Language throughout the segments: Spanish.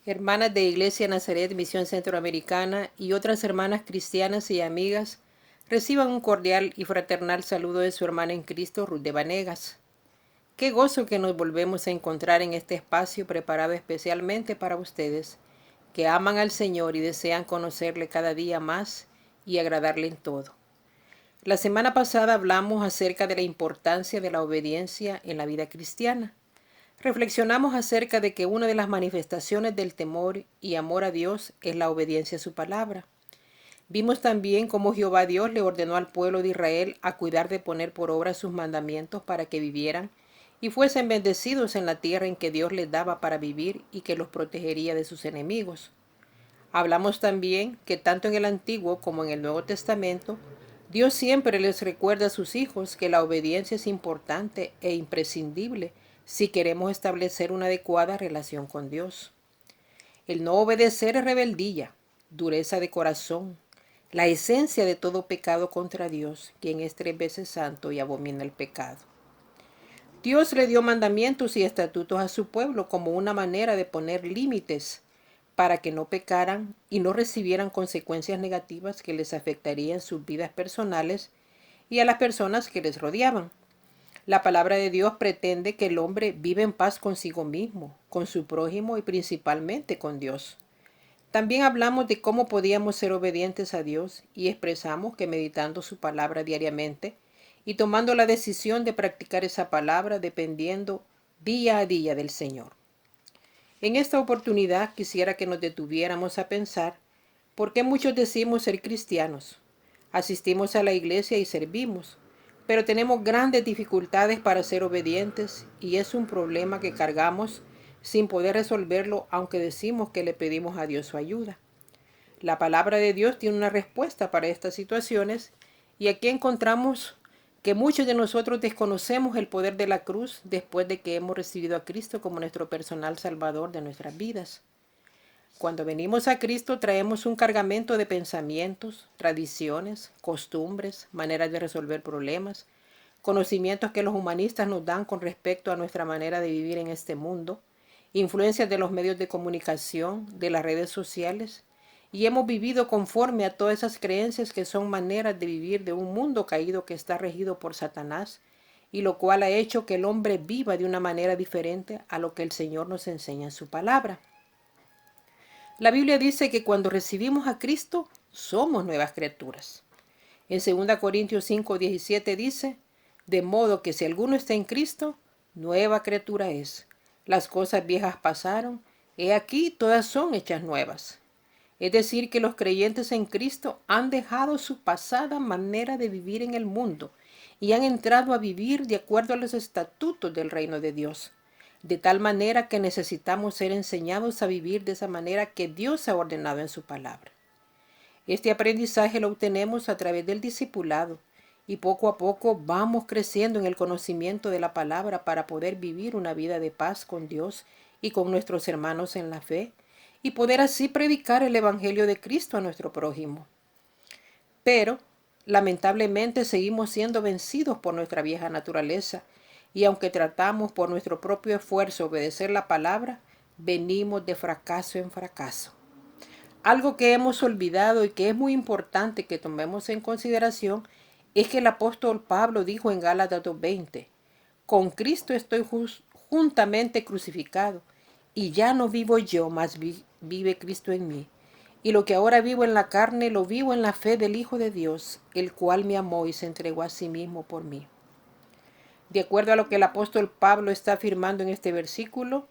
Hermanas de Iglesia Nazaret Misión Centroamericana y otras hermanas cristianas y amigas, reciban un cordial y fraternal saludo de su hermana en Cristo, Ruth de Vanegas. Qué gozo que nos volvemos a encontrar en este espacio preparado especialmente para ustedes, que aman al Señor y desean conocerle cada día más y agradarle en todo. La semana pasada hablamos acerca de la importancia de la obediencia en la vida cristiana. Reflexionamos acerca de que una de las manifestaciones del temor y amor a Dios es la obediencia a su palabra. Vimos también cómo Jehová Dios le ordenó al pueblo de Israel a cuidar de poner por obra sus mandamientos para que vivieran y fuesen bendecidos en la tierra en que Dios les daba para vivir y que los protegería de sus enemigos. Hablamos también que tanto en el Antiguo como en el Nuevo Testamento, Dios siempre les recuerda a sus hijos que la obediencia es importante e imprescindible si queremos establecer una adecuada relación con Dios. El no obedecer es rebeldía, dureza de corazón, la esencia de todo pecado contra Dios, quien es 3 veces santo y abomina el pecado. Dios le dio mandamientos y estatutos a su pueblo como una manera de poner límites para que no pecaran y no recibieran consecuencias negativas que les afectarían sus vidas personales y a las personas que les rodeaban. La palabra de Dios pretende que el hombre viva en paz consigo mismo, con su prójimo y principalmente con Dios. También hablamos de cómo podíamos ser obedientes a Dios y expresamos que meditando su palabra diariamente y tomando la decisión de practicar esa palabra dependiendo día a día del Señor. En esta oportunidad quisiera que nos detuviéramos a pensar por qué muchos decimos ser cristianos. Asistimos a la iglesia y servimos, pero tenemos grandes dificultades para ser obedientes y es un problema que cargamos sin poder resolverlo aunque decimos que le pedimos a Dios su ayuda. La palabra de Dios tiene una respuesta para estas situaciones y aquí encontramos que muchos de nosotros desconocemos el poder de la cruz después de que hemos recibido a Cristo como nuestro personal salvador de nuestras vidas. Cuando venimos a Cristo traemos un cargamento de pensamientos, tradiciones, costumbres, maneras de resolver problemas, conocimientos que los humanistas nos dan con respecto a nuestra manera de vivir en este mundo, influencias de los medios de comunicación, de las redes sociales, y hemos vivido conforme a todas esas creencias que son maneras de vivir de un mundo caído que está regido por Satanás, y lo cual ha hecho que el hombre viva de una manera diferente a lo que el Señor nos enseña en su palabra. La Biblia dice que cuando recibimos a Cristo, somos nuevas criaturas. En 2 Corintios 5:17 dice, de modo que si alguno está en Cristo, nueva criatura es. Las cosas viejas pasaron, he aquí todas son hechas nuevas. Es decir, que los creyentes en Cristo han dejado su pasada manera de vivir en el mundo y han entrado a vivir de acuerdo a los estatutos del reino de Dios. De tal manera que necesitamos ser enseñados a vivir de esa manera que Dios ha ordenado en su palabra. Este aprendizaje lo obtenemos a través del discipulado y poco a poco vamos creciendo en el conocimiento de la palabra para poder vivir una vida de paz con Dios y con nuestros hermanos en la fe y poder así predicar el Evangelio de Cristo a nuestro prójimo. Pero, lamentablemente, seguimos siendo vencidos por nuestra vieja naturaleza y aunque tratamos por nuestro propio esfuerzo obedecer la palabra, venimos de fracaso en fracaso. Algo que hemos olvidado y que es muy importante que tomemos en consideración es que el apóstol Pablo dijo en Gálatas 2:20, con Cristo estoy juntamente crucificado y ya no vivo yo, mas vive Cristo en mí. Y lo que ahora vivo en la carne, lo vivo en la fe del Hijo de Dios, el cual me amó y se entregó a sí mismo por mí. De acuerdo a lo que el apóstol Pablo está afirmando en este versículo,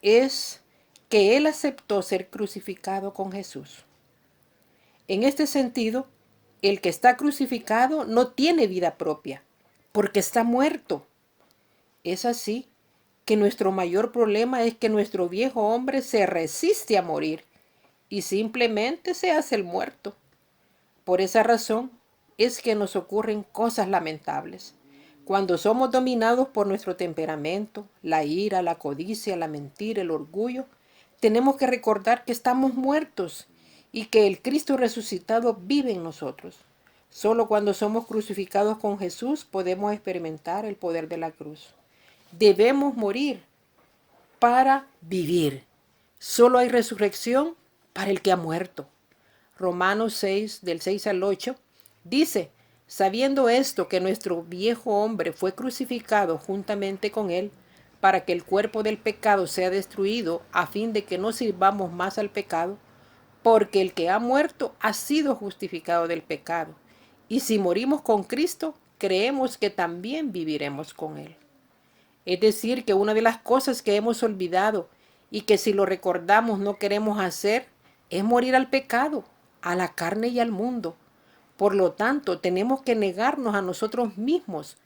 es que él aceptó ser crucificado con Jesús. En este sentido, el que está crucificado no tiene vida propia, porque está muerto. Es así que nuestro mayor problema es que nuestro viejo hombre se resiste a morir y simplemente se hace el muerto. Por esa razón es que nos ocurren cosas lamentables. Cuando somos dominados por nuestro temperamento, la ira, la codicia, la mentira, el orgullo, tenemos que recordar que estamos muertos y que el Cristo resucitado vive en nosotros. Solo cuando somos crucificados con Jesús podemos experimentar el poder de la cruz. Debemos morir para vivir. Solo hay resurrección para el que ha muerto. Romanos 6, del 6 al 8, dice, sabiendo esto que nuestro viejo hombre fue crucificado juntamente con él, para que el cuerpo del pecado sea destruido, a fin de que no sirvamos más al pecado, porque el que ha muerto ha sido justificado del pecado. Y si morimos con Cristo, creemos que también viviremos con él. Es decir, que una de las cosas que hemos olvidado y que si lo recordamos no queremos hacer es morir al pecado, a la carne y al mundo. Por lo tanto, tenemos que negarnos a nosotros mismos.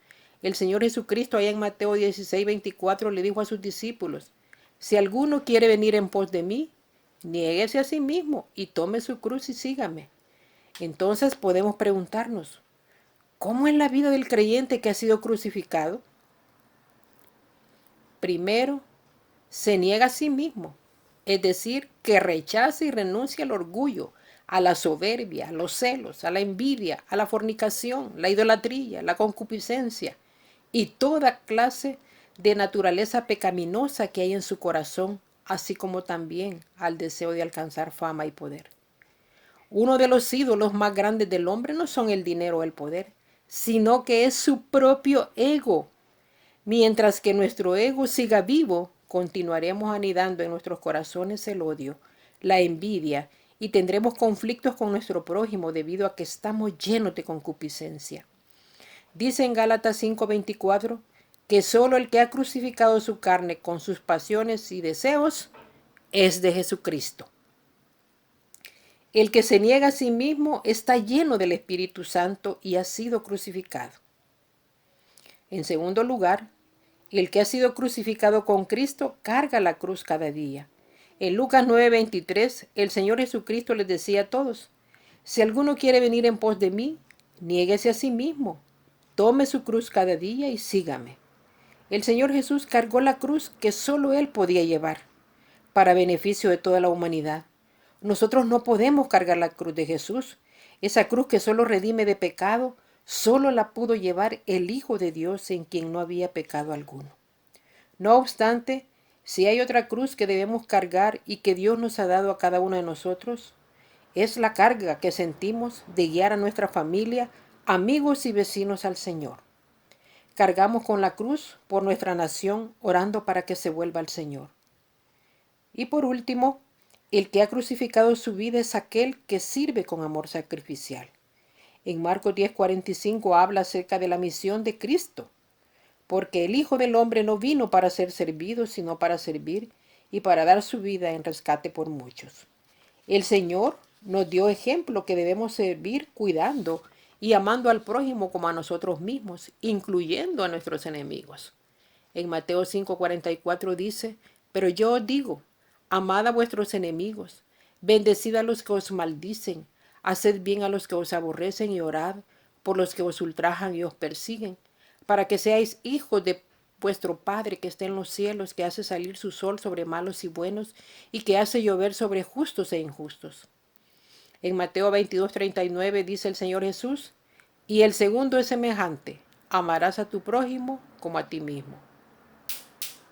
El Señor Jesucristo allá en Mateo 16:24 le dijo a sus discípulos, si alguno quiere venir en pos de mí, niéguese a sí mismo y tome su cruz y sígame. Entonces podemos preguntarnos, ¿cómo es la vida del creyente que ha sido crucificado? Primero, se niega a sí mismo, es decir, que rechaza y renuncia al orgullo, a la soberbia, a los celos, a la envidia, a la fornicación, la idolatría, la concupiscencia y toda clase de naturaleza pecaminosa que hay en su corazón, así como también al deseo de alcanzar fama y poder. Uno de los ídolos más grandes del hombre no son el dinero o el poder, sino que es su propio ego. Mientras que nuestro ego siga vivo, continuaremos anidando en nuestros corazones el odio, la envidia y tendremos conflictos con nuestro prójimo debido a que estamos llenos de concupiscencia. Dice en Gálatas 5:24 que solo el que ha crucificado su carne con sus pasiones y deseos es de Jesucristo. El que se niega a sí mismo está lleno del Espíritu Santo y ha sido crucificado. En segundo lugar, el que ha sido crucificado con Cristo carga la cruz cada día. En Lucas 9:23, el Señor Jesucristo les decía a todos, si alguno quiere venir en pos de mí, niéguese a sí mismo, tome su cruz cada día y sígame. El Señor Jesús cargó la cruz que solo Él podía llevar, para beneficio de toda la humanidad. Nosotros no podemos cargar la cruz de Jesús. Esa cruz que solo redime de pecado, solo la pudo llevar el Hijo de Dios en quien no había pecado alguno. No obstante, si hay otra cruz que debemos cargar y que Dios nos ha dado a cada uno de nosotros, es la carga que sentimos de guiar a nuestra familia, amigos y vecinos al Señor. Cargamos con la cruz por nuestra nación, orando para que se vuelva al Señor. Y por último, el que ha crucificado su vida es aquel que sirve con amor sacrificial. En Marcos 10:45 habla acerca de la misión de Cristo, porque el Hijo del Hombre no vino para ser servido, sino para servir y para dar su vida en rescate por muchos. El Señor nos dio ejemplo que debemos servir cuidando y amando al prójimo como a nosotros mismos, incluyendo a nuestros enemigos. En Mateo 5:44 dice, pero yo os digo, amad a vuestros enemigos, bendecid a los que os maldicen, haced bien a los que os aborrecen y orad por los que os ultrajan y os persiguen, para que seáis hijos de vuestro Padre que está en los cielos, que hace salir su sol sobre malos y buenos, y que hace llover sobre justos e injustos. En Mateo 22:39 dice el Señor Jesús, y el segundo es semejante, amarás a tu prójimo como a ti mismo.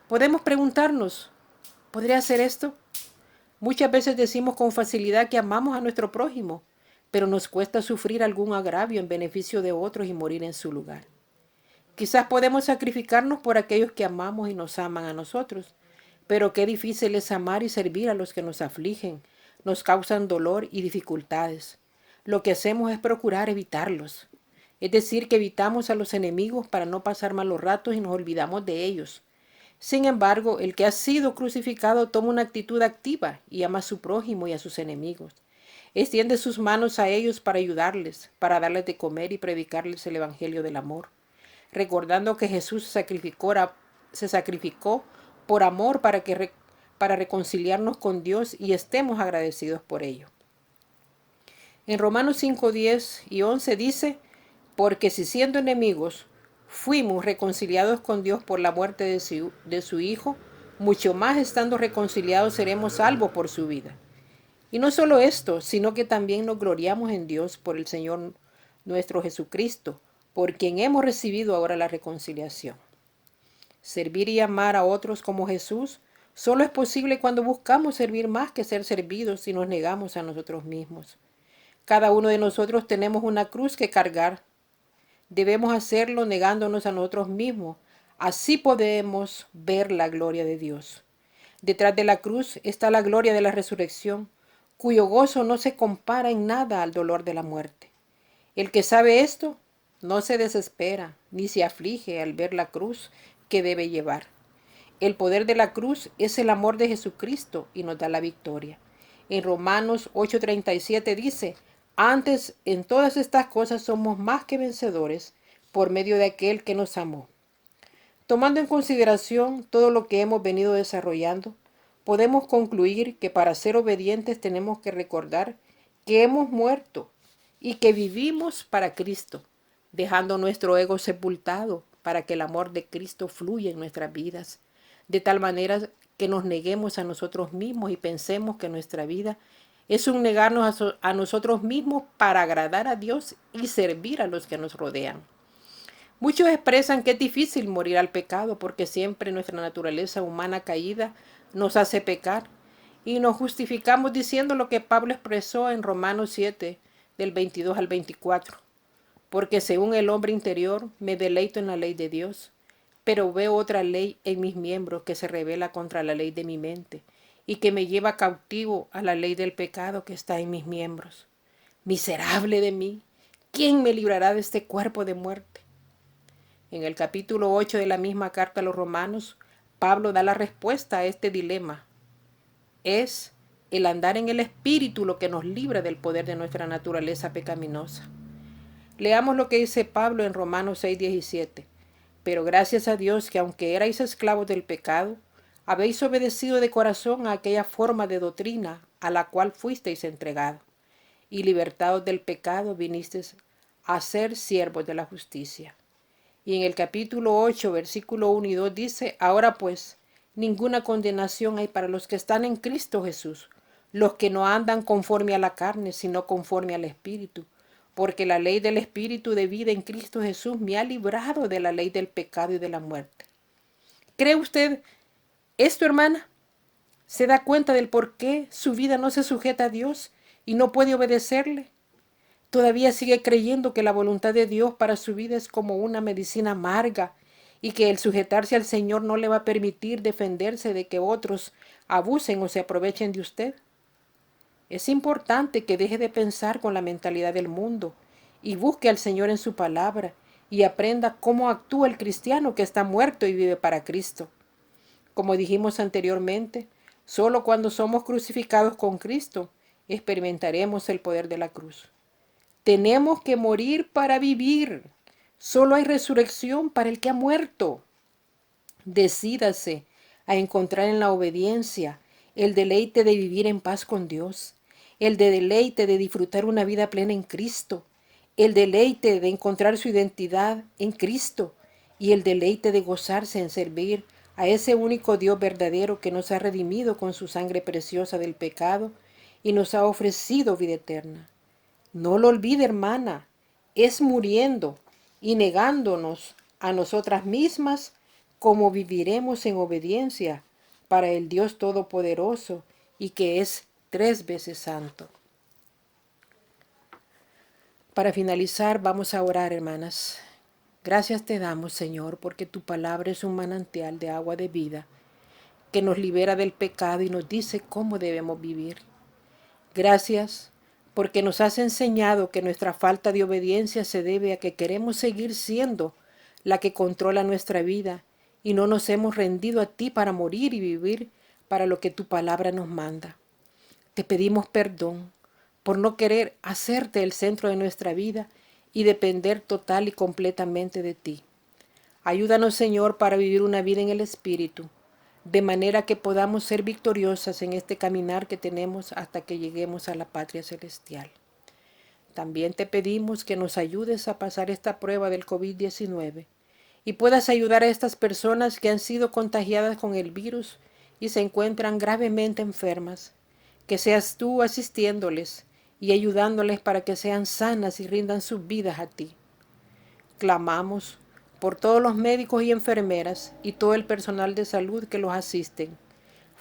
Podemos preguntarnos, ¿podría hacer esto? Muchas veces decimos con facilidad que amamos a nuestro prójimo, pero nos cuesta sufrir algún agravio en beneficio de otros y morir en su lugar. Quizás podemos sacrificarnos por aquellos que amamos y nos aman a nosotros, pero qué difícil es amar y servir a los que nos afligen, nos causan dolor y dificultades. Lo que hacemos es procurar evitarlos. Es decir, que evitamos a los enemigos para no pasar malos ratos y nos olvidamos de ellos. Sin embargo, el que ha sido crucificado toma una actitud activa y ama a su prójimo y a sus enemigos. Extiende sus manos a ellos para ayudarles, para darles de comer y predicarles el evangelio del amor, recordando que Jesús se sacrificó por amor para reconciliarnos con Dios y estemos agradecidos por ello. En Romanos 5:10 y 11 dice, porque si siendo enemigos fuimos reconciliados con Dios por la muerte de su Hijo, mucho más estando reconciliados seremos salvos por su vida. Y no solo esto, sino que también nos gloriamos en Dios por el Señor nuestro Jesucristo, por quien hemos recibido ahora la reconciliación. Servir y amar a otros como Jesús Solo es posible cuando buscamos servir más que ser servidos y nos negamos a nosotros mismos. Cada uno de nosotros tenemos una cruz que cargar. Debemos hacerlo negándonos a nosotros mismos. Así podemos ver la gloria de Dios. Detrás de la cruz está la gloria de la resurrección, cuyo gozo no se compara en nada al dolor de la muerte. El que sabe esto no se desespera ni se aflige al ver la cruz que debe llevar. El poder de la cruz es el amor de Jesucristo y nos da la victoria. En Romanos 8:37 dice, antes en todas estas cosas somos más que vencedores por medio de aquel que nos amó. Tomando en consideración todo lo que hemos venido desarrollando, podemos concluir que para ser obedientes tenemos que recordar que hemos muerto y que vivimos para Cristo, dejando nuestro ego sepultado para que el amor de Cristo fluya en nuestras vidas, de tal manera que nos neguemos a nosotros mismos y pensemos que nuestra vida es un negarnos a nosotros mismos para agradar a Dios y servir a los que nos rodean. Muchos expresan que es difícil morir al pecado porque siempre nuestra naturaleza humana caída nos hace pecar y nos justificamos diciendo lo que Pablo expresó en Romanos 7, del 22 al 24. Porque según el hombre interior me deleito en la ley de Dios, pero veo otra ley en mis miembros que se revela contra la ley de mi mente y que me lleva cautivo a la ley del pecado que está en mis miembros. Miserable de mí, ¿quién me librará de este cuerpo de muerte? En el capítulo 8 de la misma carta a los Romanos, Pablo da la respuesta a este dilema. Es el andar en el Espíritu lo que nos libra del poder de nuestra naturaleza pecaminosa. Leamos lo que dice Pablo en Romanos 6:17. Pero gracias a Dios que aunque erais esclavos del pecado, habéis obedecido de corazón a aquella forma de doctrina a la cual fuisteis entregados, y libertados del pecado vinisteis a ser siervos de la justicia. Y en el capítulo 8, versículo 1 y 2 dice, ahora pues, ninguna condenación hay para los que están en Cristo Jesús, los que no andan conforme a la carne, sino conforme al Espíritu. Porque la ley del Espíritu de vida en Cristo Jesús me ha librado de la ley del pecado y de la muerte. ¿Cree usted esto, hermana? ¿Se da cuenta del por qué su vida no se sujeta a Dios y no puede obedecerle? Todavía sigue creyendo que la voluntad de Dios para su vida es como una medicina amarga y que el sujetarse al Señor no le va a permitir defenderse de que otros abusen o se aprovechen de usted. Es importante que deje de pensar con la mentalidad del mundo y busque al Señor en su palabra y aprenda cómo actúa el cristiano que está muerto y vive para Cristo. Como dijimos anteriormente, solo cuando somos crucificados con Cristo experimentaremos el poder de la cruz. Tenemos que morir para vivir. Solo hay resurrección para el que ha muerto. Decídase a encontrar en la obediencia el deleite de vivir en paz con Dios, el deleite de disfrutar una vida plena en Cristo, el deleite de encontrar su identidad en Cristo y el deleite de gozarse en servir a ese único Dios verdadero que nos ha redimido con su sangre preciosa del pecado y nos ha ofrecido vida eterna. No lo olvide, hermana, es muriendo y negándonos a nosotras mismas como viviremos en obediencia para el Dios Todopoderoso y que es 3 veces santo. Para finalizar, vamos a orar, hermanas. Gracias te damos, Señor, porque tu palabra es un manantial de agua de vida que nos libera del pecado y nos dice cómo debemos vivir. Gracias porque nos has enseñado que nuestra falta de obediencia se debe a que queremos seguir siendo la que controla nuestra vida y no nos hemos rendido a ti para morir y vivir para lo que tu palabra nos manda. Te pedimos perdón por no querer hacerte el centro de nuestra vida y depender total y completamente de ti. Ayúdanos, Señor, para vivir una vida en el Espíritu, de manera que podamos ser victoriosas en este caminar que tenemos hasta que lleguemos a la patria celestial. También te pedimos que nos ayudes a pasar esta prueba del COVID-19 y puedas ayudar a estas personas que han sido contagiadas con el virus y se encuentran gravemente enfermas. Que seas tú asistiéndoles y ayudándoles para que sean sanas y rindan sus vidas a ti. Clamamos por todos los médicos y enfermeras y todo el personal de salud que los asisten,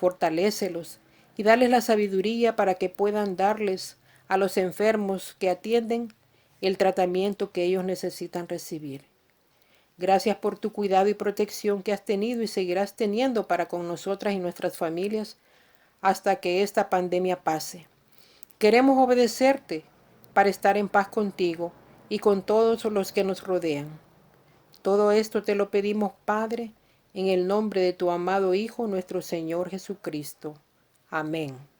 fortalécelos y dales la sabiduría para que puedan darles a los enfermos que atienden el tratamiento que ellos necesitan recibir. Gracias por tu cuidado y protección que has tenido y seguirás teniendo para con nosotras y nuestras familias hasta que esta pandemia pase. Queremos obedecerte para estar en paz contigo y con todos los que nos rodean. Todo esto te lo pedimos, Padre, en el nombre de tu amado Hijo, nuestro Señor Jesucristo. Amén.